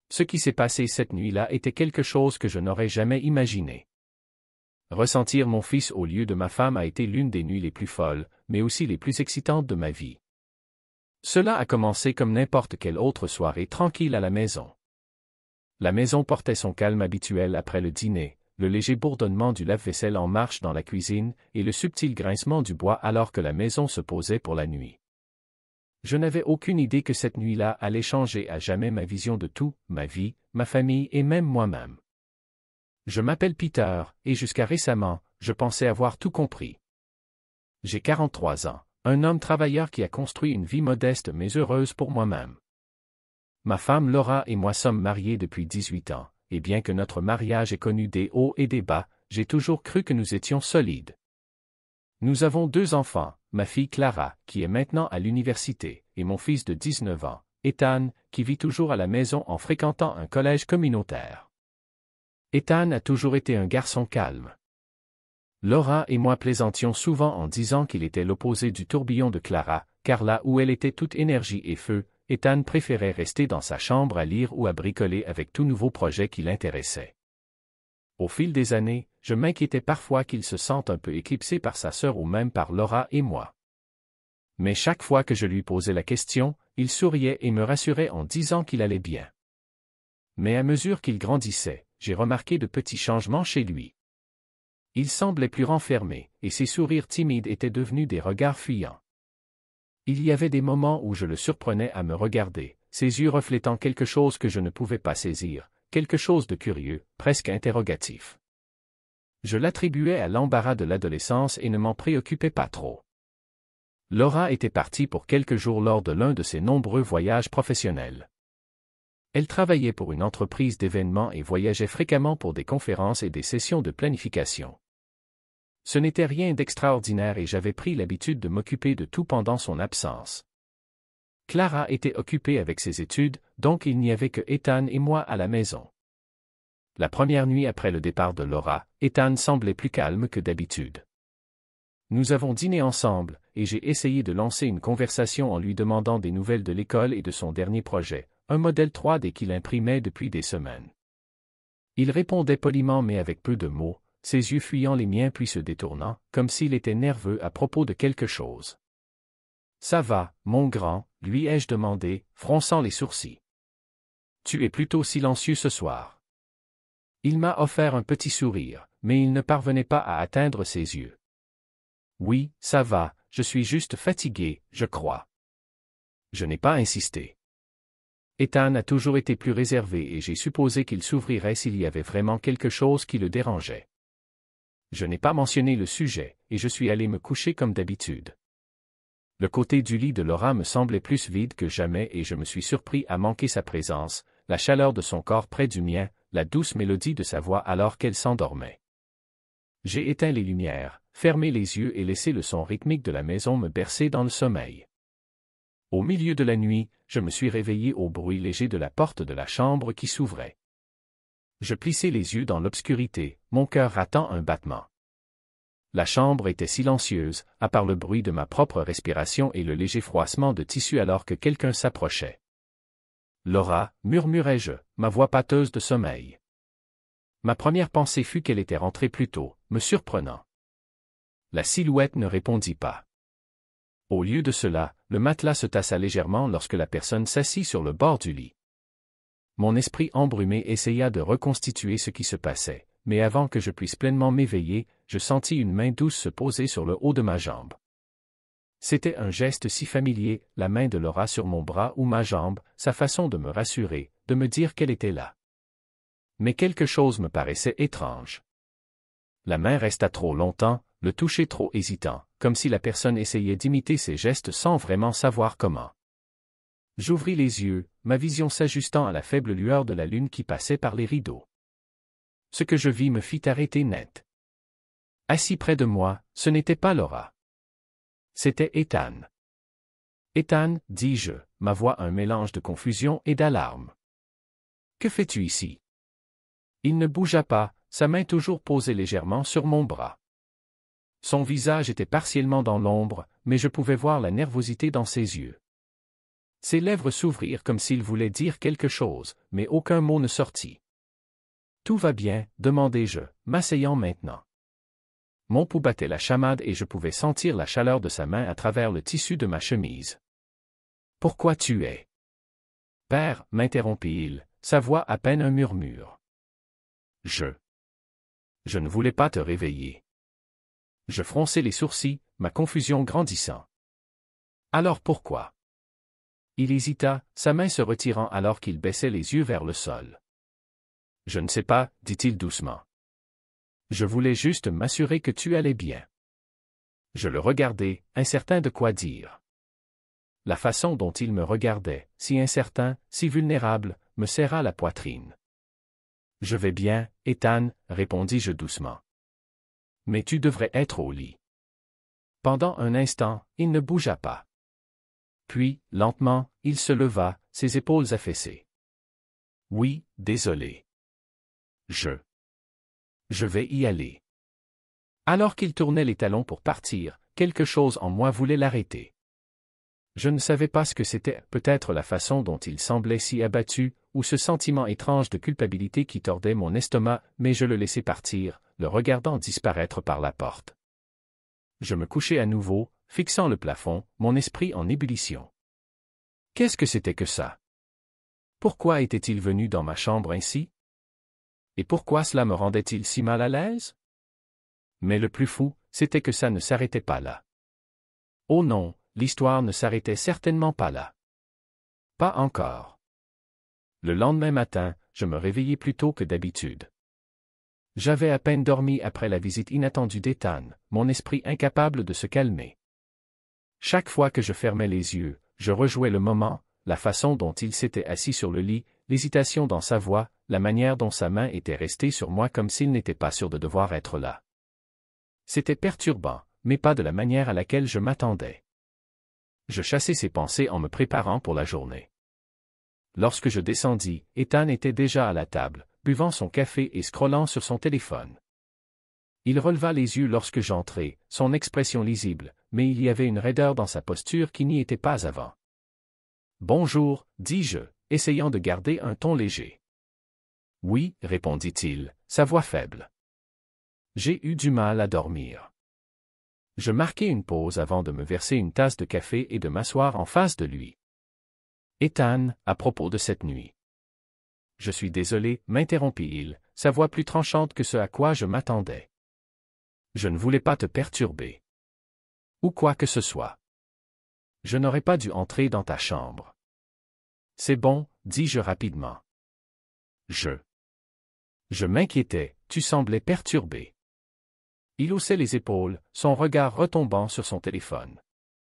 Ce qui s'est passé cette nuit-là était quelque chose que je n'aurais jamais imaginé. Ressentir mon fils au lieu de ma femme a été l'une des nuits les plus folles, mais aussi les plus excitantes de ma vie. Cela a commencé comme n'importe quelle autre soirée tranquille à la maison. La maison portait son calme habituel après le dîner, le léger bourdonnement du lave-vaisselle en marche dans la cuisine et le subtil grincement du bois alors que la maison se posait pour la nuit. Je n'avais aucune idée que cette nuit-là allait changer à jamais ma vision de tout, ma vie, ma famille et même moi-même. Je m'appelle Peter, et jusqu'à récemment, je pensais avoir tout compris. J'ai 43 ans, un homme travailleur qui a construit une vie modeste mais heureuse pour moi-même. Ma femme Laura et moi sommes mariés depuis 18 ans, et bien que notre mariage ait connu des hauts et des bas, j'ai toujours cru que nous étions solides. Nous avons 2 enfants, ma fille Clara, qui est maintenant à l'université, et mon fils de 19 ans, Ethan, qui vit toujours à la maison en fréquentant un collège communautaire. Ethan a toujours été un garçon calme. Laura et moi plaisantions souvent en disant qu'il était l'opposé du tourbillon de Clara, car là où elle était toute énergie et feu, Ethan préférait rester dans sa chambre à lire ou à bricoler avec tout nouveau projet qui l'intéressait. Au fil des années, je m'inquiétais parfois qu'il se sente un peu éclipsé par sa sœur ou même par Laura et moi. Mais chaque fois que je lui posais la question, il souriait et me rassurait en disant qu'il allait bien. Mais à mesure qu'il grandissait, j'ai remarqué de petits changements chez lui. Il semblait plus renfermé, et ses sourires timides étaient devenus des regards fuyants. Il y avait des moments où je le surprenais à me regarder, ses yeux reflétant quelque chose que je ne pouvais pas saisir, quelque chose de curieux, presque interrogatif. Je l'attribuais à l'embarras de l'adolescence et ne m'en préoccupais pas trop. Laura était partie pour quelques jours lors de l'un de ses nombreux voyages professionnels. Elle travaillait pour une entreprise d'événements et voyageait fréquemment pour des conférences et des sessions de planification. Ce n'était rien d'extraordinaire et j'avais pris l'habitude de m'occuper de tout pendant son absence. Clara était occupée avec ses études, donc il n'y avait que Ethan et moi à la maison. La première nuit après le départ de Laura, Ethan semblait plus calme que d'habitude. Nous avons dîné ensemble, et j'ai essayé de lancer une conversation en lui demandant des nouvelles de l'école et de son dernier projet, un modèle 3D qu'il imprimait depuis des semaines. Il répondait poliment mais avec peu de mots, ses yeux fuyant les miens puis se détournant, comme s'il était nerveux à propos de quelque chose. « Ça va, mon grand ?» lui ai-je demandé, fronçant les sourcils. « Tu es plutôt silencieux ce soir. » Il m'a offert un petit sourire, mais il ne parvenait pas à atteindre ses yeux. « Oui, ça va, je suis juste fatigué, je crois. » Je n'ai pas insisté. Ethan a toujours été plus réservé et j'ai supposé qu'il s'ouvrirait s'il y avait vraiment quelque chose qui le dérangeait. Je n'ai pas mentionné le sujet, et je suis allé me coucher comme d'habitude. Le côté du lit de Laura me semblait plus vide que jamais et je me suis surpris à manquer sa présence, la chaleur de son corps près du mien, la douce mélodie de sa voix alors qu'elle s'endormait. J'ai éteint les lumières, fermé les yeux et laissé le son rythmique de la maison me bercer dans le sommeil. Au milieu de la nuit, je me suis réveillé au bruit léger de la porte de la chambre qui s'ouvrait. Je plissai les yeux dans l'obscurité, mon cœur ratant un battement. La chambre était silencieuse, à part le bruit de ma propre respiration et le léger froissement de tissu alors que quelqu'un s'approchait. « Laura » murmurai-je, ma voix pâteuse de sommeil. Ma première pensée fut qu'elle était rentrée plus tôt, me surprenant. La silhouette ne répondit pas. Au lieu de cela, le matelas se tassa légèrement lorsque la personne s'assit sur le bord du lit. Mon esprit embrumé essaya de reconstituer ce qui se passait, mais avant que je puisse pleinement m'éveiller, je sentis une main douce se poser sur le haut de ma jambe. C'était un geste si familier, la main de Laura sur mon bras ou ma jambe, sa façon de me rassurer, de me dire qu'elle était là. Mais quelque chose me paraissait étrange. La main resta trop longtemps, le toucher trop hésitant, comme si la personne essayait d'imiter ses gestes sans vraiment savoir comment. J'ouvris les yeux, ma vision s'ajustant à la faible lueur de la lune qui passait par les rideaux. Ce que je vis me fit arrêter net. Assis près de moi, ce n'était pas Laura. C'était Ethan. « Ethan, dis-je, ma voix un mélange de confusion et d'alarme. Que fais-tu ici? » Il ne bougea pas, sa main toujours posée légèrement sur mon bras. Son visage était partiellement dans l'ombre, mais je pouvais voir la nervosité dans ses yeux. « Ses lèvres s'ouvrirent comme s'il voulait dire quelque chose, mais aucun mot ne sortit. « Tout va bien, demandai-je, m'asseyant maintenant. Mon pouls battait la chamade et je pouvais sentir la chaleur de sa main à travers le tissu de ma chemise. « Pourquoi tu es? »« Père, m'interrompit-il, sa voix à peine un murmure. Je ne voulais pas te réveiller. » Je fronçai les sourcils, ma confusion grandissant. « Alors pourquoi? » Il hésita, sa main se retirant alors qu'il baissait les yeux vers le sol. « Je ne sais pas, dit-il doucement. Je voulais juste m'assurer que tu allais bien. » Je le regardai, incertain de quoi dire. La façon dont il me regardait, si incertain, si vulnérable, me serra la poitrine. « Je vais bien, Ethan, répondis-je doucement. Mais tu devrais être au lit. » Pendant un instant, il ne bougea pas. Puis, lentement, il se leva, ses épaules affaissées. « Oui, désolé. Je vais y aller. » Alors qu'il tournait les talons pour partir, quelque chose en moi voulait l'arrêter. Je ne savais pas ce que c'était, peut-être la façon dont il semblait si abattu, ou ce sentiment étrange de culpabilité qui tordait mon estomac, mais je le laissai partir, le regardant disparaître par la porte. Je me couchai à nouveau, fixant le plafond, mon esprit en ébullition. Qu'est-ce que c'était que ça? Pourquoi était-il venu dans ma chambre ainsi? Et pourquoi cela me rendait-il si mal à l'aise? Mais le plus fou, c'était que ça ne s'arrêtait pas là. Oh non, l'histoire ne s'arrêtait certainement pas là. Pas encore. Le lendemain matin, je me réveillai plus tôt que d'habitude. J'avais à peine dormi après la visite inattendue d'Ethan, mon esprit incapable de se calmer. Chaque fois que je fermais les yeux, je rejouais le moment, la façon dont il s'était assis sur le lit, l'hésitation dans sa voix, la manière dont sa main était restée sur moi comme s'il n'était pas sûr de devoir être là. C'était perturbant, mais pas de la manière à laquelle je m'attendais. Je chassai ces pensées en me préparant pour la journée. Lorsque je descendis, Ethan était déjà à la table, buvant son café et scrollant sur son téléphone. Il releva les yeux lorsque j'entrai, son expression lisible, mais il y avait une raideur dans sa posture qui n'y était pas avant. « Bonjour, dis-je, essayant de garder un ton léger. « Oui, répondit-il, sa voix faible. J'ai eu du mal à dormir. » Je marquai une pause avant de me verser une tasse de café et de m'asseoir en face de lui. « Ethan, à propos de cette nuit. » « Je suis désolé, m'interrompit-il, sa voix plus tranchante que ce à quoi je m'attendais. « Je ne voulais pas te perturber. Ou quoi que ce soit. Je n'aurais pas dû entrer dans ta chambre. »« C'est bon, dis-je rapidement. »« Je m'inquiétais, tu semblais perturbé. » Il haussait les épaules, son regard retombant sur son téléphone.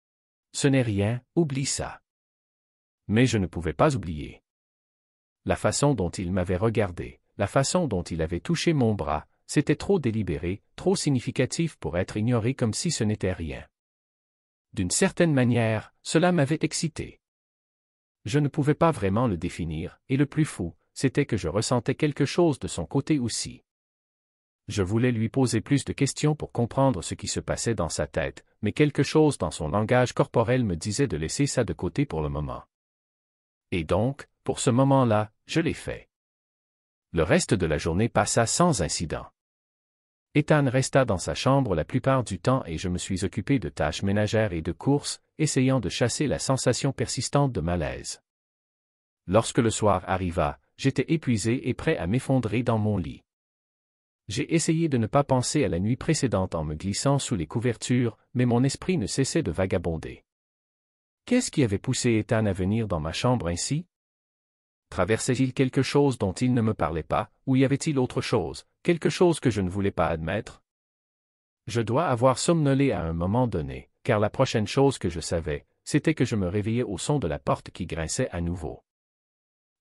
« Ce n'est rien, oublie ça. » Mais je ne pouvais pas oublier. La façon dont il m'avait regardé, la façon dont il avait touché mon bras, c'était trop délibéré, trop significatif pour être ignoré comme si ce n'était rien. D'une certaine manière, cela m'avait excité. Je ne pouvais pas vraiment le définir, et le plus fou, c'était que je ressentais quelque chose de son côté aussi. Je voulais lui poser plus de questions pour comprendre ce qui se passait dans sa tête, mais quelque chose dans son langage corporel me disait de laisser ça de côté pour le moment. Et donc, pour ce moment-là, je l'ai fait. Le reste de la journée passa sans incident. Ethan resta dans sa chambre la plupart du temps et je me suis occupé de tâches ménagères et de courses, essayant de chasser la sensation persistante de malaise. Lorsque le soir arriva, j'étais épuisé et prêt à m'effondrer dans mon lit. J'ai essayé de ne pas penser à la nuit précédente en me glissant sous les couvertures, mais mon esprit ne cessait de vagabonder. Qu'est-ce qui avait poussé Ethan à venir dans ma chambre ainsi? Traversait-il quelque chose dont il ne me parlait pas, ou y avait-il autre chose, quelque chose que je ne voulais pas admettre? Je dois avoir somnolé à un moment donné, car la prochaine chose que je savais, c'était que je me réveillais au son de la porte qui grinçait à nouveau.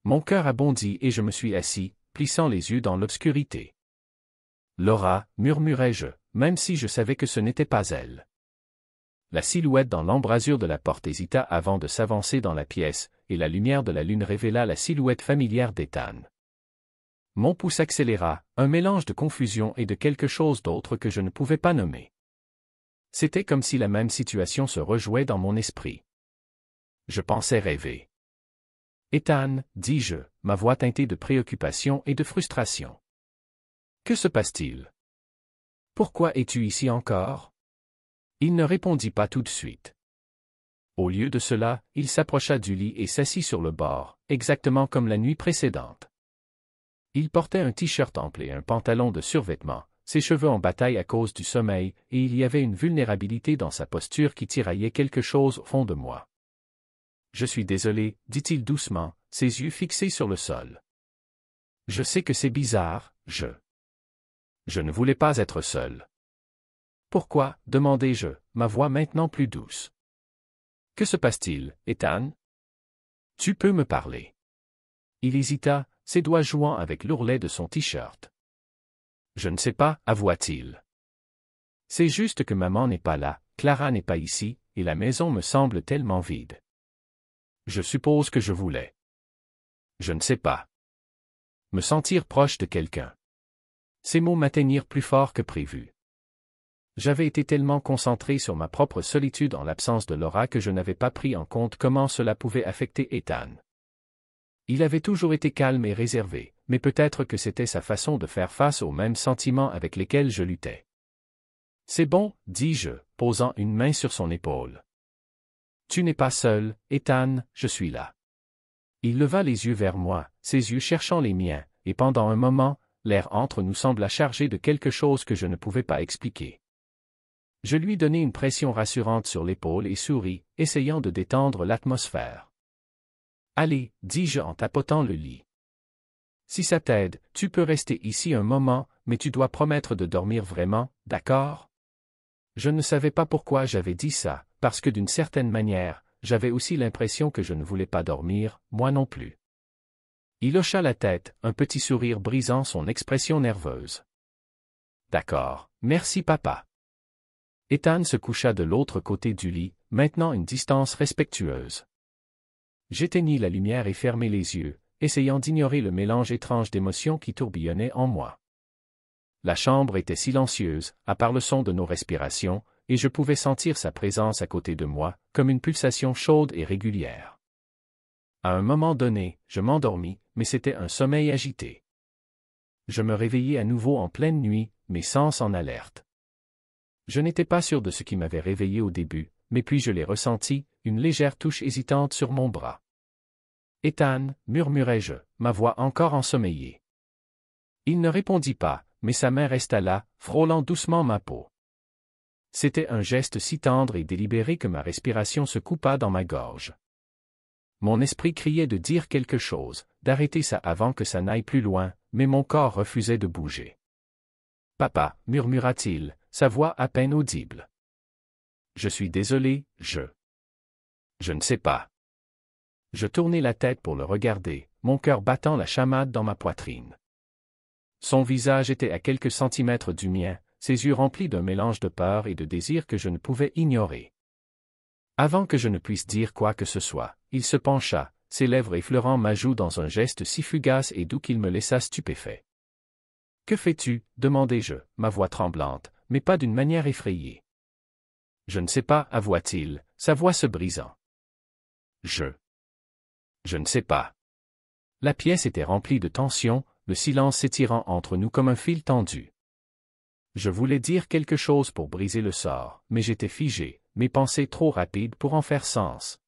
Mon cœur a bondi et je me suis assis, plissant les yeux dans l'obscurité. « Laura, » murmurai-je, même si je savais que ce n'était pas elle. La silhouette dans l'embrasure de la porte hésita avant de s'avancer dans la pièce, et la lumière de la lune révéla la silhouette familière d'Ethan. Mon pouls s'accéléra, un mélange de confusion et de quelque chose d'autre que je ne pouvais pas nommer. C'était comme si la même situation se rejouait dans mon esprit. Je pensais rêver. Ethan, dis-je, ma voix teintée de préoccupation et de frustration. Que se passe-t-il? Pourquoi es-tu ici encore? Il ne répondit pas tout de suite. Au lieu de cela, il s'approcha du lit et s'assit sur le bord, exactement comme la nuit précédente. Il portait un t-shirt ample et un pantalon de survêtement, ses cheveux en bataille à cause du sommeil, et il y avait une vulnérabilité dans sa posture qui tiraillait quelque chose au fond de moi. Je suis désolé, dit-il doucement, ses yeux fixés sur le sol. Je sais que c'est bizarre, je ne voulais pas être seul. Pourquoi, demandai-je, ma voix maintenant plus douce. Que se passe-t-il, Ethan? Tu peux me parler. Il hésita, ses doigts jouant avec l'ourlet de son t-shirt. Je ne sais pas, avoua-t-il. C'est juste que maman n'est pas là, Clara n'est pas ici, et la maison me semble tellement vide. Je suppose que je voulais. Je ne sais pas. Me sentir proche de quelqu'un. Ces mots m'atteignirent plus fort que prévu. J'avais été tellement concentré sur ma propre solitude en l'absence de Laura que je n'avais pas pris en compte comment cela pouvait affecter Ethan. Il avait toujours été calme et réservé, mais peut-être que c'était sa façon de faire face aux mêmes sentiments avec lesquels je luttais. C'est bon, dis-je, posant une main sur son épaule. Tu n'es pas seul, Ethan, je suis là. Il leva les yeux vers moi, ses yeux cherchant les miens, et pendant un moment, l'air entre nous sembla chargé de quelque chose que je ne pouvais pas expliquer. Je lui donnai une pression rassurante sur l'épaule et souris, essayant de détendre l'atmosphère. Allez, dis-je en tapotant le lit. Si ça t'aide, tu peux rester ici un moment, mais tu dois promettre de dormir vraiment, d'accord? Je ne savais pas pourquoi j'avais dit ça, parce que d'une certaine manière, j'avais aussi l'impression que je ne voulais pas dormir, moi non plus. Il hocha la tête, un petit sourire brisant son expression nerveuse. D'accord, merci papa. Ethan se coucha de l'autre côté du lit, maintenant une distance respectueuse. J'éteignis la lumière et fermai les yeux, essayant d'ignorer le mélange étrange d'émotions qui tourbillonnait en moi. La chambre était silencieuse, à part le son de nos respirations, et je pouvais sentir sa présence à côté de moi, comme une pulsation chaude et régulière. À un moment donné, je m'endormis, mais c'était un sommeil agité. Je me réveillai à nouveau en pleine nuit, mes sens en alerte. Je n'étais pas sûr de ce qui m'avait réveillé au début, mais puis je l'ai ressenti, une légère touche hésitante sur mon bras. « Ethan » murmurai-je, ma voix encore ensommeillée. Il ne répondit pas, mais sa main resta là, frôlant doucement ma peau. C'était un geste si tendre et délibéré que ma respiration se coupa dans ma gorge. Mon esprit criait de dire quelque chose, d'arrêter ça avant que ça n'aille plus loin, mais mon corps refusait de bouger. « Papa » murmura-t-il, sa voix à peine audible. « Je suis désolé, je ne sais pas. » Je tournai la tête pour le regarder, mon cœur battant la chamade dans ma poitrine. Son visage était à quelques centimètres du mien, ses yeux remplis d'un mélange de peur et de désir que je ne pouvais ignorer. Avant que je ne puisse dire quoi que ce soit, il se pencha, ses lèvres effleurant ma joue dans un geste si fugace et doux qu'il me laissa stupéfait. « Que fais-tu » demandai-je, ma voix tremblante, mais pas d'une manière effrayée. « Je ne sais pas » avoua-t-il, sa voix se brisant. « Je ne sais pas. » La pièce était remplie de tension, le silence s'étirant entre nous comme un fil tendu. Je voulais dire quelque chose pour briser le sort, mais j'étais figé, mes pensées trop rapides pour en faire sens.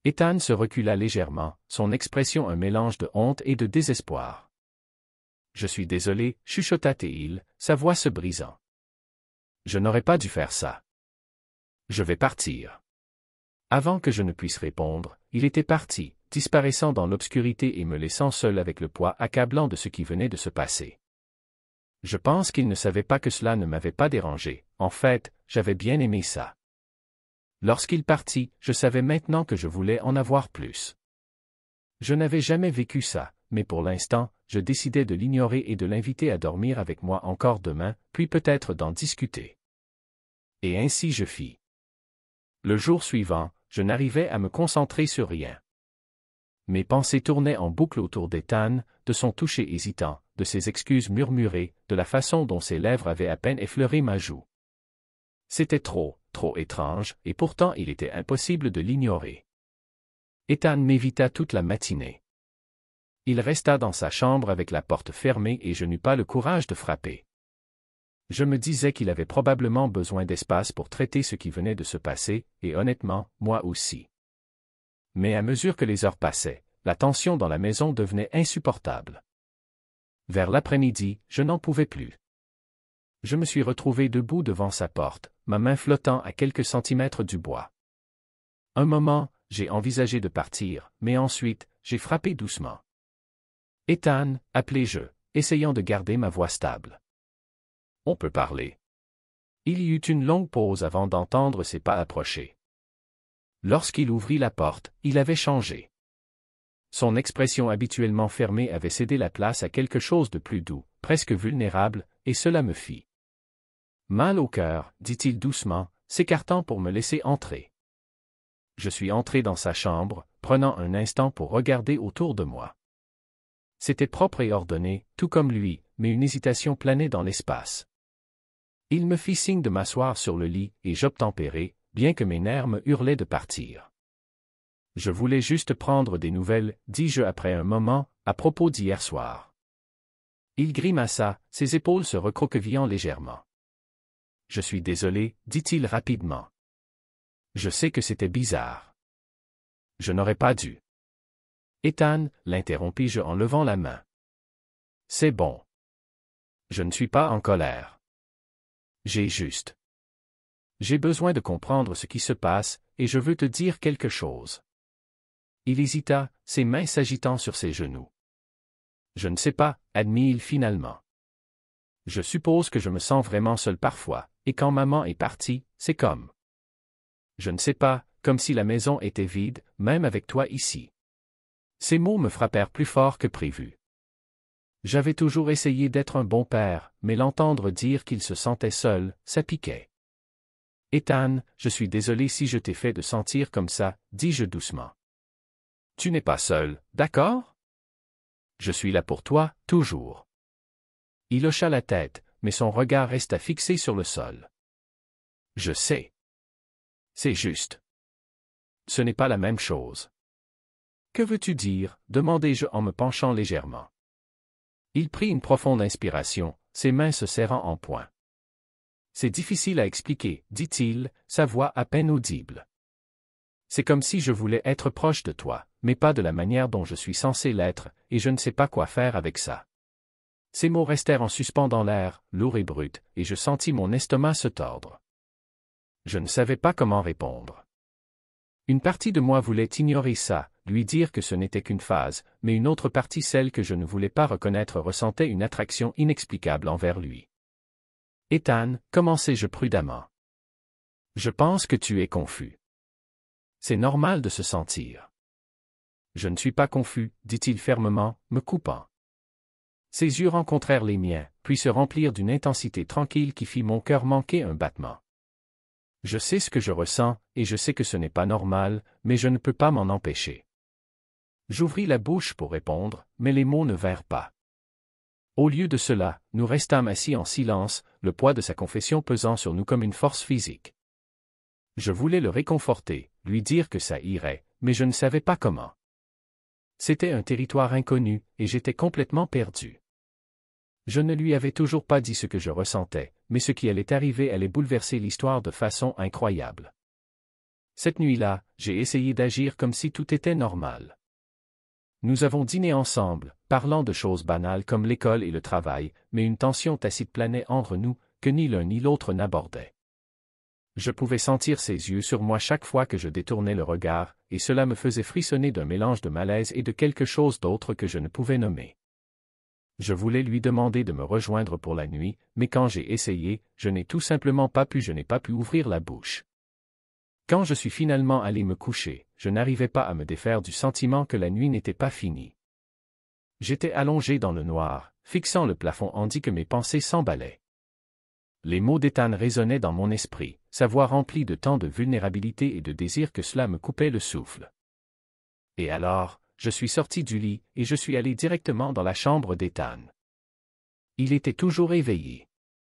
Ethan se recula légèrement, son expression un mélange de honte et de désespoir. « Je suis désolé » chuchota-t-il, sa voix se brisant. « Je n'aurais pas dû faire ça. Je vais partir. » Avant que je ne puisse répondre, il était parti, disparaissant dans l'obscurité et me laissant seul avec le poids accablant de ce qui venait de se passer. Je pense qu'il ne savait pas que cela ne m'avait pas dérangé, en fait, j'avais bien aimé ça. Lorsqu'il partit, je savais maintenant que je voulais en avoir plus. Je n'avais jamais vécu ça, mais pour l'instant, je décidais de l'ignorer et de l'inviter à dormir avec moi encore demain, puis peut-être d'en discuter. Et ainsi je fis. Le jour suivant, je n'arrivais à me concentrer sur rien. Mes pensées tournaient en boucle autour d'Ethan, de son toucher hésitant, de ses excuses murmurées, de la façon dont ses lèvres avaient à peine effleuré ma joue. C'était trop étrange, et pourtant il était impossible de l'ignorer. Ethan m'évita toute la matinée. Il resta dans sa chambre avec la porte fermée et je n'eus pas le courage de frapper. Je me disais qu'il avait probablement besoin d'espace pour traiter ce qui venait de se passer, et honnêtement, moi aussi. Mais à mesure que les heures passaient, la tension dans la maison devenait insupportable. Vers l'après-midi, je n'en pouvais plus. Je me suis retrouvé debout devant sa porte, ma main flottant à quelques centimètres du bois. Un moment, j'ai envisagé de partir, mais ensuite, j'ai frappé doucement. « Ethan » appelai-je, essayant de garder ma voix stable. « On peut parler. » Il y eut une longue pause avant d'entendre ses pas approcher. Lorsqu'il ouvrit la porte, il avait changé. Son expression habituellement fermée avait cédé la place à quelque chose de plus doux, presque vulnérable, et cela me fit mal au cœur, dit-il doucement, s'écartant pour me laisser entrer. Je suis entré dans sa chambre, prenant un instant pour regarder autour de moi. C'était propre et ordonné, tout comme lui, mais une hésitation planait dans l'espace. Il me fit signe de m'asseoir sur le lit, et j'obtempérai, bien que mes nerfs me hurlaient de partir. Je voulais juste prendre des nouvelles, dis-je après un moment, à propos d'hier soir. Il grimaça, ses épaules se recroquevillant légèrement. Je suis désolé, dit-il rapidement. Je sais que c'était bizarre. Je n'aurais pas dû. Ethan, l'interrompis-je en levant la main. C'est bon. Je ne suis pas en colère. J'ai besoin de comprendre ce qui se passe, et je veux te dire quelque chose. Il hésita, ses mains s'agitant sur ses genoux. Je ne sais pas, admit-il finalement. Je suppose que je me sens vraiment seul parfois, et quand maman est partie, c'est comme. Je ne sais pas, comme si la maison était vide, même avec toi ici. Ces mots me frappèrent plus fort que prévu. J'avais toujours essayé d'être un bon père, mais l'entendre dire qu'il se sentait seul, ça piquait. Ethan, je suis désolé si je t'ai fait de sentir comme ça, dis-je doucement. Tu n'es pas seul, d'accord? Je suis là pour toi, toujours. Il hocha la tête, mais son regard resta fixé sur le sol. Je sais. C'est juste. Ce n'est pas la même chose. Que veux-tu dire? Demandai-je en me penchant légèrement. Il prit une profonde inspiration, ses mains se serrant en poing. C'est difficile à expliquer, dit-il, sa voix à peine audible. C'est comme si je voulais être proche de toi, mais pas de la manière dont je suis censé l'être, et je ne sais pas quoi faire avec ça. Ces mots restèrent en suspens dans l'air, lourds et bruts, et je sentis mon estomac se tordre. Je ne savais pas comment répondre. Une partie de moi voulait ignorer ça, lui dire que ce n'était qu'une phase, mais une autre partie, celle que je ne voulais pas reconnaître, ressentait une attraction inexplicable envers lui. Ethan, commençai-je prudemment. Je pense que tu es confus. C'est normal de se sentir. Je ne suis pas confus, dit-il fermement, me coupant. Ses yeux rencontrèrent les miens, puis se remplirent d'une intensité tranquille qui fit mon cœur manquer un battement. Je sais ce que je ressens, et je sais que ce n'est pas normal, mais je ne peux pas m'en empêcher. J'ouvris la bouche pour répondre, mais les mots ne vinrent pas. Au lieu de cela, nous restâmes assis en silence, le poids de sa confession pesant sur nous comme une force physique. Je voulais le réconforter, lui dire que ça irait, mais je ne savais pas comment. C'était un territoire inconnu, et j'étais complètement perdu. Je ne lui avais toujours pas dit ce que je ressentais, mais ce qui allait arriver allait bouleverser l'histoire de façon incroyable. Cette nuit-là, j'ai essayé d'agir comme si tout était normal. Nous avons dîné ensemble, parlant de choses banales comme l'école et le travail, mais une tension tacite planait entre nous, que ni l'un ni l'autre n'abordait. Je pouvais sentir ses yeux sur moi chaque fois que je détournais le regard, et cela me faisait frissonner d'un mélange de malaise et de quelque chose d'autre que je ne pouvais nommer. Je voulais lui demander de me rejoindre pour la nuit, mais quand j'ai essayé, je n'ai pas pu ouvrir la bouche. Quand je suis finalement allé me coucher, je n'arrivais pas à me défaire du sentiment que la nuit n'était pas finie. J'étais allongé dans le noir, fixant le plafond tandis que mes pensées s'emballaient. Les mots d'Ethan résonnaient dans mon esprit, sa voix remplie de tant de vulnérabilité et de désir que cela me coupait le souffle. Et alors, je suis sorti du lit, et je suis allé directement dans la chambre d'Ethan. Il était toujours éveillé.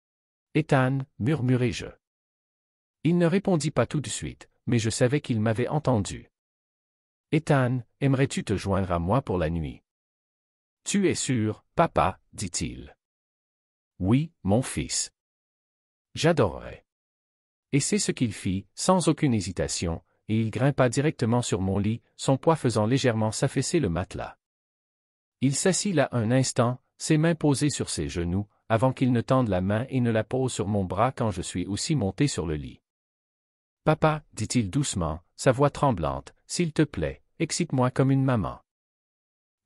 « Ethan » murmurai-je. Il ne répondit pas tout de suite, mais je savais qu'il m'avait entendu. Ethan, aimerais-tu te joindre à moi pour la nuit? Tu es sûr, papa, dit-il. Oui, mon fils. J'adorerais. Et c'est ce qu'il fit, sans aucune hésitation, et il grimpa directement sur mon lit, son poids faisant légèrement s'affaisser le matelas. Il s'assit là un instant, ses mains posées sur ses genoux, avant qu'il ne tende la main et ne la pose sur mon bras quand je suis aussi monté sur le lit. Papa, dit-il doucement, sa voix tremblante, s'il te plaît, excite-moi comme une maman.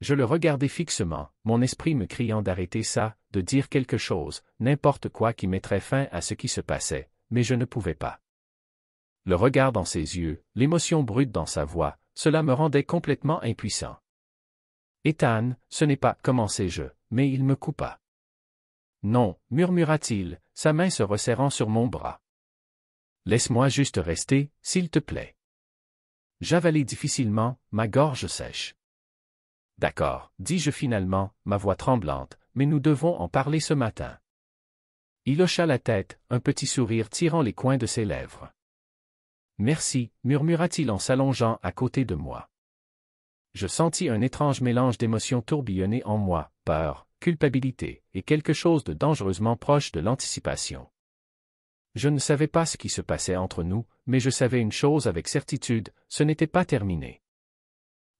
Je le regardai fixement, mon esprit me criant d'arrêter ça, de dire quelque chose, n'importe quoi qui mettrait fin à ce qui se passait, mais je ne pouvais pas. Le regard dans ses yeux, l'émotion brute dans sa voix, cela me rendait complètement impuissant. Ethan, ce n'est pas, commençai-je, mais il me coupa. Non, murmura-t-il, sa main se resserrant sur mon bras. Laisse-moi juste rester, s'il te plaît. J'avalai difficilement, ma gorge sèche. D'accord, dis-je finalement, ma voix tremblante, mais nous devons en parler ce matin. Il hocha la tête, un petit sourire tirant les coins de ses lèvres. Merci, murmura-t-il en s'allongeant à côté de moi. Je sentis un étrange mélange d'émotions tourbillonner en moi, peur, culpabilité, et quelque chose de dangereusement proche de l'anticipation. Je ne savais pas ce qui se passait entre nous, mais je savais une chose avec certitude, ce n'était pas terminé.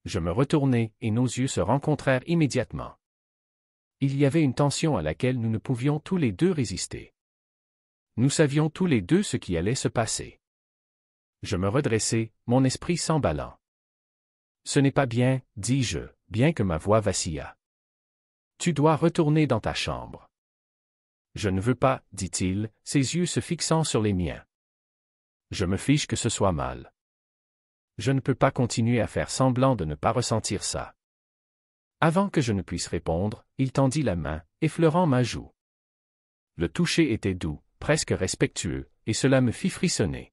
Je me retournai, et nos yeux se rencontrèrent immédiatement. Il y avait une tension à laquelle nous ne pouvions tous les deux résister. Nous savions tous les deux ce qui allait se passer. Je me redressai, mon esprit s'emballant. Ce n'est pas bien, dis-je, bien que ma voix vacilla. Tu dois retourner dans ta chambre. Je ne veux pas, dit-il, ses yeux se fixant sur les miens. Je me fiche que ce soit mal. Je ne peux pas continuer à faire semblant de ne pas ressentir ça. Avant que je ne puisse répondre, il tendit la main, effleurant ma joue. Le toucher était doux, presque respectueux, et cela me fit frissonner.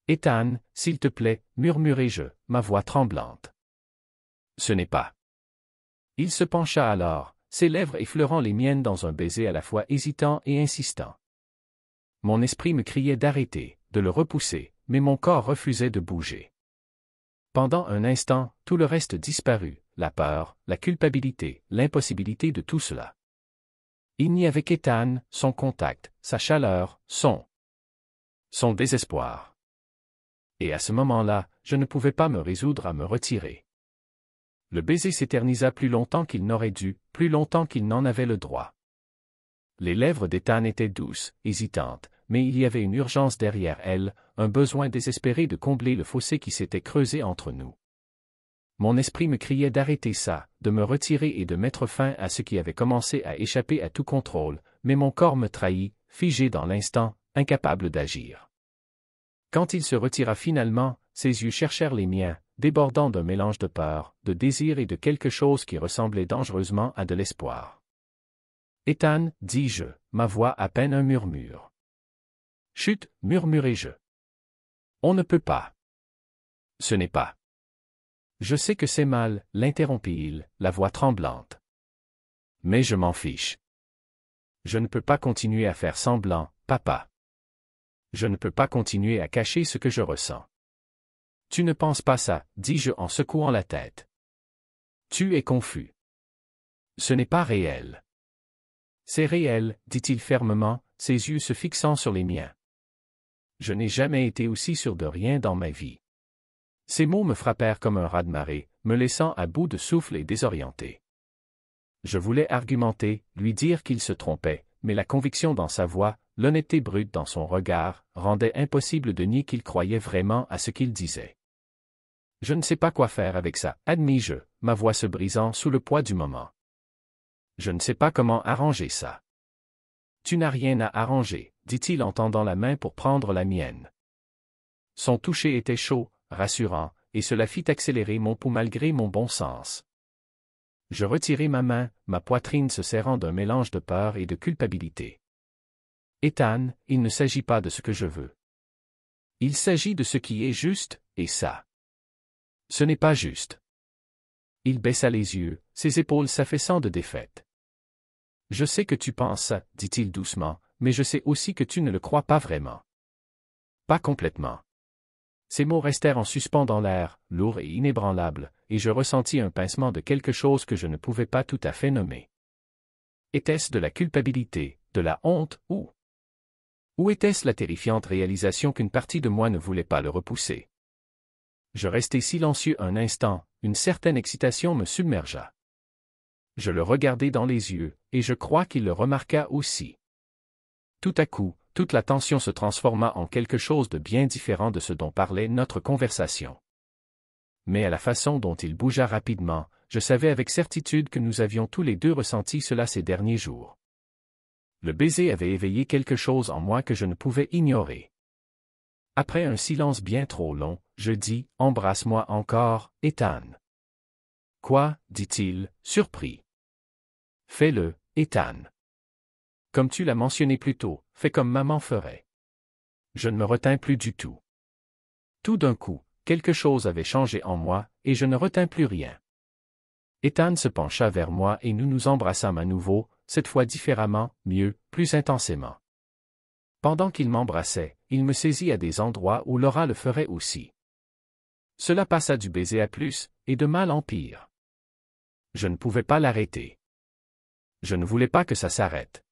Ethan, s'il te plaît, murmurai-je, ma voix tremblante. Ce n'est pas. Il se pencha alors, ses lèvres effleurant les miennes dans un baiser à la fois hésitant et insistant. Mon esprit me criait d'arrêter, de le repousser, mais mon corps refusait de bouger. Pendant un instant, tout le reste disparut, la peur, la culpabilité, l'impossibilité de tout cela. Il n'y avait qu'Ethan, son contact, sa chaleur, son désespoir. Et à ce moment-là, je ne pouvais pas me résoudre à me retirer. Le baiser s'éternisa plus longtemps qu'il n'aurait dû, plus longtemps qu'il n'en avait le droit. Les lèvres d'Ethan étaient douces, hésitantes, mais il y avait une urgence derrière elles, un besoin désespéré de combler le fossé qui s'était creusé entre nous. Mon esprit me criait d'arrêter ça, de me retirer et de mettre fin à ce qui avait commencé à échapper à tout contrôle, mais mon corps me trahit, figé dans l'instant, incapable d'agir. Quand il se retira finalement, ses yeux cherchèrent les miens, débordant d'un mélange de peur, de désir et de quelque chose qui ressemblait dangereusement à de l'espoir. Ethan, dis-je, ma voix à peine un murmure. Chut, murmurai-je. On ne peut pas. Ce n'est pas. Je sais que c'est mal, l'interrompit-il, la voix tremblante. Mais je m'en fiche. Je ne peux pas continuer à faire semblant, papa. Je ne peux pas continuer à cacher ce que je ressens. Tu ne penses pas ça, dis-je en secouant la tête. Tu es confus. Ce n'est pas réel. C'est réel, dit-il fermement, ses yeux se fixant sur les miens. Je n'ai jamais été aussi sûr de rien dans ma vie. Ces mots me frappèrent comme un raz-de-marée, me laissant à bout de souffle et désorienté. Je voulais argumenter, lui dire qu'il se trompait, mais la conviction dans sa voix, l'honnêteté brute dans son regard, rendait impossible de nier qu'il croyait vraiment à ce qu'il disait. Je ne sais pas quoi faire avec ça, admis-je, ma voix se brisant sous le poids du moment. Je ne sais pas comment arranger ça. Tu n'as rien à arranger, dit-il en tendant la main pour prendre la mienne. Son toucher était chaud, rassurant, et cela fit accélérer mon pouls malgré mon bon sens. Je retirai ma main, ma poitrine se serrant d'un mélange de peur et de culpabilité. Ethan, il ne s'agit pas de ce que je veux. Il s'agit de ce qui est juste, et ça. Ce n'est pas juste. Il baissa les yeux, ses épaules s'affaissant de défaite. Je sais que tu penses ça, dit-il doucement, mais je sais aussi que tu ne le crois pas vraiment. Pas complètement. Ces mots restèrent en suspens dans l'air, lourds et inébranlables, et je ressentis un pincement de quelque chose que je ne pouvais pas tout à fait nommer. Était-ce de la culpabilité, de la honte, ou était-ce la terrifiante réalisation qu'une partie de moi ne voulait pas le repousser? Je restai silencieux un instant, une certaine excitation me submergea. Je le regardai dans les yeux, et je crois qu'il le remarqua aussi. Tout à coup, toute la tension se transforma en quelque chose de bien différent de ce dont parlait notre conversation. Mais à la façon dont il bougea rapidement, je savais avec certitude que nous avions tous les deux ressenti cela ces derniers jours. Le baiser avait éveillé quelque chose en moi que je ne pouvais ignorer. Après un silence bien trop long, je dis « Embrasse-moi encore, Ethan. » Quoi, dit-il, surpris. Fais-le, Ethan. Comme tu l'as mentionné plus tôt, fais comme maman ferait. Je ne me retins plus du tout. Tout d'un coup, quelque chose avait changé en moi, et je ne retins plus rien. Ethan se pencha vers moi et nous nous embrassâmes à nouveau, cette fois différemment, mieux, plus intensément. Pendant qu'il m'embrassait, il me saisit à des endroits où Laura le ferait aussi. Cela passa du baiser à plus, et de mal en pire. Je ne pouvais pas l'arrêter. Je ne voulais pas que ça s'arrête.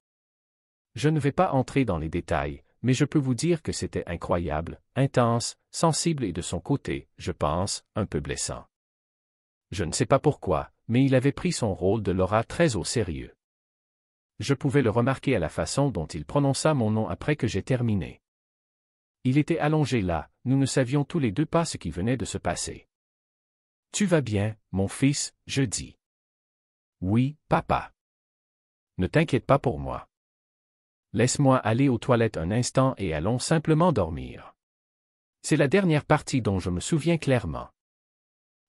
Je ne vais pas entrer dans les détails, mais je peux vous dire que c'était incroyable, intense, sensible et de son côté, je pense, un peu blessant. Je ne sais pas pourquoi, mais il avait pris son rôle de Laura très au sérieux. Je pouvais le remarquer à la façon dont il prononça mon nom après que j'ai terminé. Il était allongé là, nous ne savions tous les deux pas ce qui venait de se passer. « Tu vas bien, mon fils ?» je dis. « Oui, papa. »« Ne t'inquiète pas pour moi. Laisse-moi aller aux toilettes un instant et allons simplement dormir. » C'est la dernière partie dont je me souviens clairement.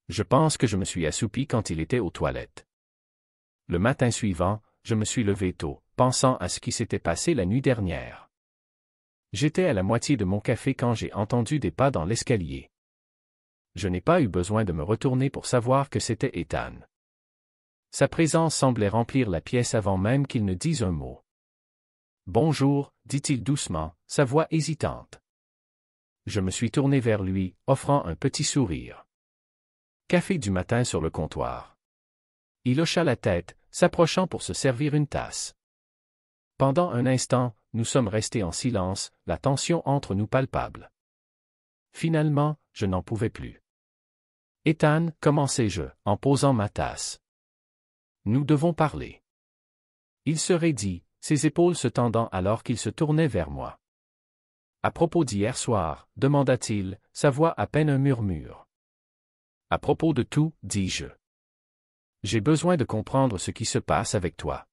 Je pense que je me suis assoupi quand il était aux toilettes. Le matin suivant, je me suis levé tôt, pensant à ce qui s'était passé la nuit dernière. J'étais à la moitié de mon café quand j'ai entendu des pas dans l'escalier. Je n'ai pas eu besoin de me retourner pour savoir que c'était Ethan. Sa présence semblait remplir la pièce avant même qu'il ne dise un mot. « Bonjour », dit-il doucement, sa voix hésitante. Je me suis tourné vers lui, offrant un petit sourire. Café du matin sur le comptoir. Il hocha la tête, s'approchant pour se servir une tasse. Pendant un instant, nous sommes restés en silence, la tension entre nous palpable. Finalement, je n'en pouvais plus. « Ethan, commençai-je, en posant ma tasse. Nous devons parler. » Il se raidit, ses épaules se tendant alors qu'il se tournait vers moi. « À propos d'hier soir, demanda-t-il, sa voix à peine un murmure. »« À propos de tout, dis-je. J'ai besoin de comprendre ce qui se passe avec toi.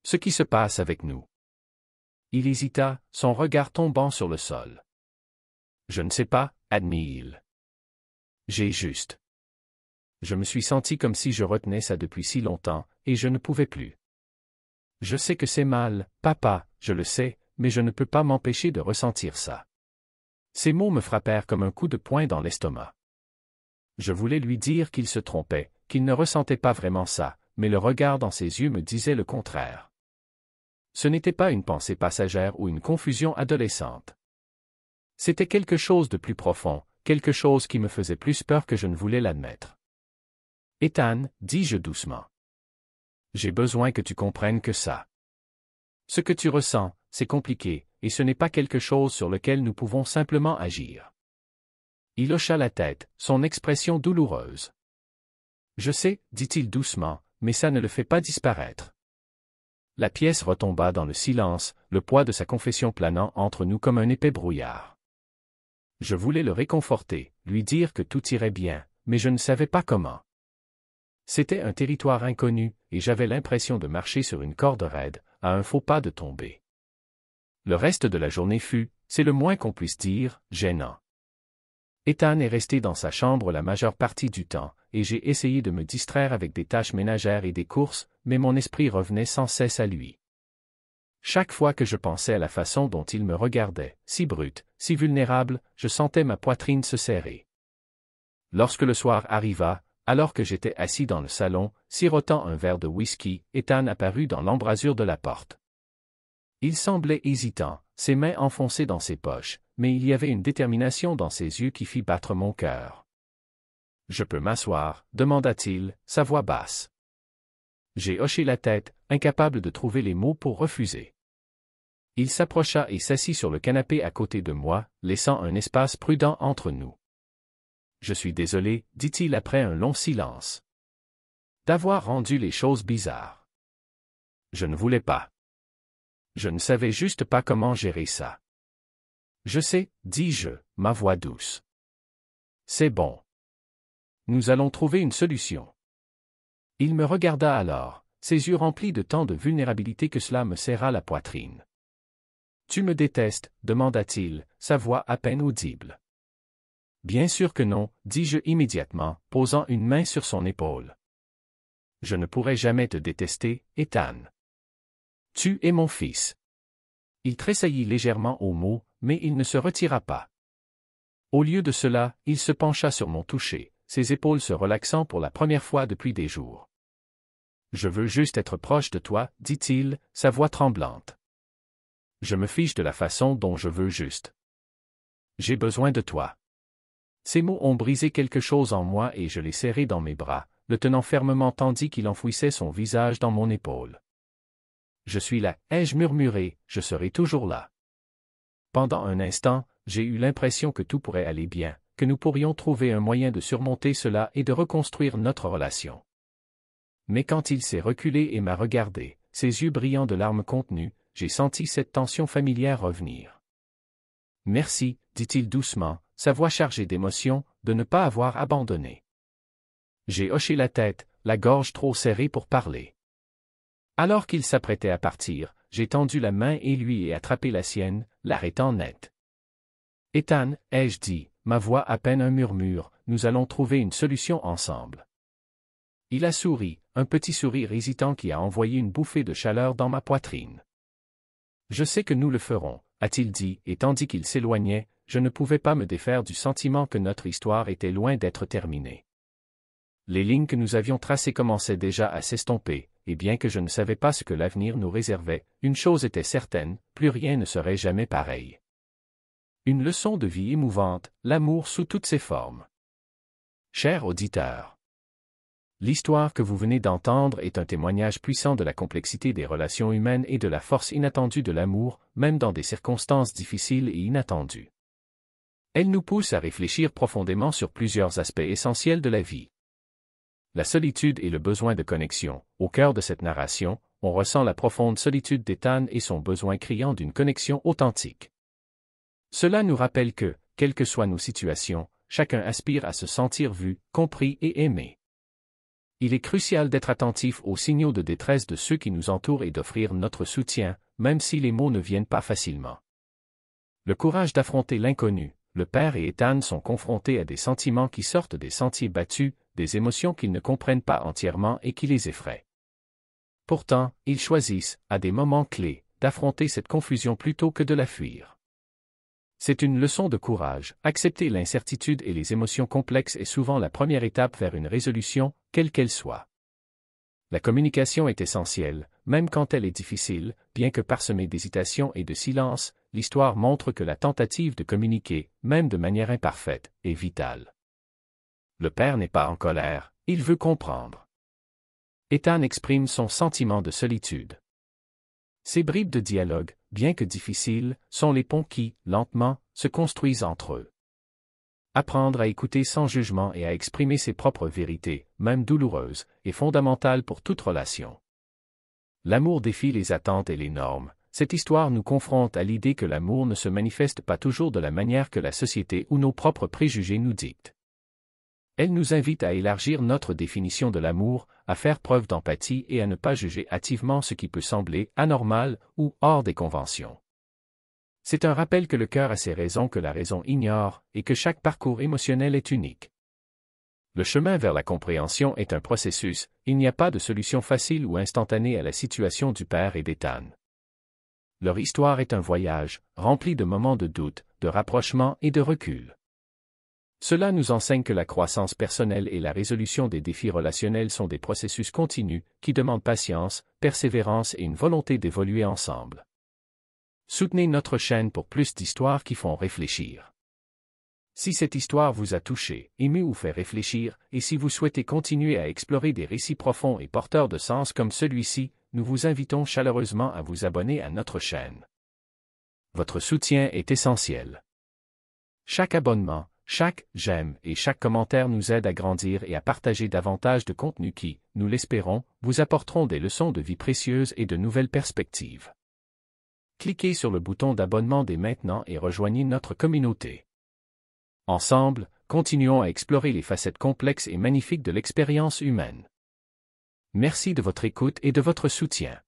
Ce qui se passe avec nous. » Il hésita, son regard tombant sur le sol. « Je ne sais pas, admit-il. J'ai juste. Je me suis senti comme si je retenais ça depuis si longtemps, et je ne pouvais plus. Je sais que c'est mal, papa, je le sais, mais je ne peux pas m'empêcher de ressentir ça. » Ces mots me frappèrent comme un coup de poing dans l'estomac. Je voulais lui dire qu'il se trompait, qu'il ne ressentait pas vraiment ça, mais le regard dans ses yeux me disait le contraire. Ce n'était pas une pensée passagère ou une confusion adolescente. C'était quelque chose de plus profond, quelque chose qui me faisait plus peur que je ne voulais l'admettre. « Ethan, dis-je doucement. J'ai besoin que tu comprennes que ça. Ce que tu ressens, c'est compliqué, et ce n'est pas quelque chose sur lequel nous pouvons simplement agir. » Il hocha la tête, son expression douloureuse. « Je sais, dit-il doucement, mais ça ne le fait pas disparaître. » La pièce retomba dans le silence, le poids de sa confession planant entre nous comme un épais brouillard. Je voulais le réconforter, lui dire que tout irait bien, mais je ne savais pas comment. C'était un territoire inconnu, et j'avais l'impression de marcher sur une corde raide, à un faux pas de tomber. Le reste de la journée fut, c'est le moins qu'on puisse dire, gênant. Ethan est resté dans sa chambre la majeure partie du temps, et j'ai essayé de me distraire avec des tâches ménagères et des courses, mais mon esprit revenait sans cesse à lui. Chaque fois que je pensais à la façon dont il me regardait, si brute, si vulnérable, je sentais ma poitrine se serrer. Lorsque le soir arriva, alors que j'étais assis dans le salon, sirotant un verre de whisky, Ethan apparut dans l'embrasure de la porte. Il semblait hésitant, ses mains enfoncées dans ses poches, mais il y avait une détermination dans ses yeux qui fit battre mon cœur. « Je peux m'asseoir » demanda-t-il, sa voix basse. J'ai hoché la tête, incapable de trouver les mots pour refuser. Il s'approcha et s'assit sur le canapé à côté de moi, laissant un espace prudent entre nous. « Je suis désolé, dit-il après un long silence, d'avoir rendu les choses bizarres. Je ne voulais pas. Je ne savais juste pas comment gérer ça. Je sais, dis-je, ma voix douce. C'est bon. Nous allons trouver une solution. Il me regarda alors, ses yeux remplis de tant de vulnérabilité que cela me serra la poitrine. Tu me détestes, demanda-t-il, sa voix à peine audible. Bien sûr que non, dis-je immédiatement, posant une main sur son épaule. Je ne pourrai jamais te détester, Ethan. Tu es mon fils. Il tressaillit légèrement au mot, mais il ne se retira pas. Au lieu de cela, il se pencha sur mon toucher, ses épaules se relaxant pour la première fois depuis des jours. Je veux juste être proche de toi, dit-il, sa voix tremblante. Je me fiche de la façon dont je veux juste. J'ai besoin de toi. Ces mots ont brisé quelque chose en moi et je l'ai serré dans mes bras, le tenant fermement tandis qu'il enfouissait son visage dans mon épaule. Je suis là, ai-je murmuré, je serai toujours là. Pendant un instant, j'ai eu l'impression que tout pourrait aller bien, que nous pourrions trouver un moyen de surmonter cela et de reconstruire notre relation. Mais quand il s'est reculé et m'a regardé, ses yeux brillants de larmes contenues, j'ai senti cette tension familière revenir. Merci, dit-il doucement, sa voix chargée d'émotion, de ne pas avoir abandonné. J'ai hoché la tête, la gorge trop serrée pour parler. Alors qu'il s'apprêtait à partir, j'ai tendu la main et lui ai attrapé la sienne, l'arrêtant net. Ethan, ai-je dit, ma voix à peine un murmure, nous allons trouver une solution ensemble. Il a souri, un petit sourire hésitant qui a envoyé une bouffée de chaleur dans ma poitrine. Je sais que nous le ferons, a-t-il dit, et tandis qu'il s'éloignait, je ne pouvais pas me défaire du sentiment que notre histoire était loin d'être terminée. Les lignes que nous avions tracées commençaient déjà à s'estomper, et bien que je ne savais pas ce que l'avenir nous réservait, une chose était certaine, plus rien ne serait jamais pareil. Une leçon de vie émouvante, l'amour sous toutes ses formes. Cher auditeur, l'histoire que vous venez d'entendre est un témoignage puissant de la complexité des relations humaines et de la force inattendue de l'amour, même dans des circonstances difficiles et inattendues. Elle nous pousse à réfléchir profondément sur plusieurs aspects essentiels de la vie. La solitude et le besoin de connexion. Au cœur de cette narration, on ressent la profonde solitude d'Ethan et son besoin criant d'une connexion authentique. Cela nous rappelle que, quelles que soient nos situations, chacun aspire à se sentir vu, compris et aimé. Il est crucial d'être attentif aux signaux de détresse de ceux qui nous entourent et d'offrir notre soutien, même si les mots ne viennent pas facilement. Le courage d'affronter l'inconnu. Le père et Ethan sont confrontés à des sentiments qui sortent des sentiers battus, des émotions qu'ils ne comprennent pas entièrement et qui les effraient. Pourtant, ils choisissent, à des moments clés, d'affronter cette confusion plutôt que de la fuir. C'est une leçon de courage. Accepter l'incertitude et les émotions complexes est souvent la première étape vers une résolution, quelle qu'elle soit. La communication est essentielle, même quand elle est difficile, bien que parsemée d'hésitation et de silence, l'histoire montre que la tentative de communiquer, même de manière imparfaite, est vitale. Le père n'est pas en colère, il veut comprendre. Ethan exprime son sentiment de solitude. Ces bribes de dialogue, bien que difficiles, sont les ponts qui, lentement, se construisent entre eux. Apprendre à écouter sans jugement et à exprimer ses propres vérités, même douloureuses, est fondamental pour toute relation. L'amour défie les attentes et les normes. Cette histoire nous confronte à l'idée que l'amour ne se manifeste pas toujours de la manière que la société ou nos propres préjugés nous dictent. Elle nous invite à élargir notre définition de l'amour, à faire preuve d'empathie et à ne pas juger hâtivement ce qui peut sembler anormal ou hors des conventions. C'est un rappel que le cœur a ses raisons que la raison ignore, et que chaque parcours émotionnel est unique. Le chemin vers la compréhension est un processus, il n'y a pas de solution facile ou instantanée à la situation du père et d'Ethan. Leur histoire est un voyage, rempli de moments de doute, de rapprochement et de recul. Cela nous enseigne que la croissance personnelle et la résolution des défis relationnels sont des processus continus, qui demandent patience, persévérance et une volonté d'évoluer ensemble. Soutenez notre chaîne pour plus d'histoires qui font réfléchir. Si cette histoire vous a touché, aimé ou fait réfléchir, et si vous souhaitez continuer à explorer des récits profonds et porteurs de sens comme celui-ci, nous vous invitons chaleureusement à vous abonner à notre chaîne. Votre soutien est essentiel. Chaque abonnement, chaque j'aime et chaque commentaire nous aide à grandir et à partager davantage de contenu qui, nous l'espérons, vous apporteront des leçons de vie précieuses et de nouvelles perspectives. Cliquez sur le bouton d'abonnement dès maintenant et rejoignez notre communauté. Ensemble, continuons à explorer les facettes complexes et magnifiques de l'expérience humaine. Merci de votre écoute et de votre soutien.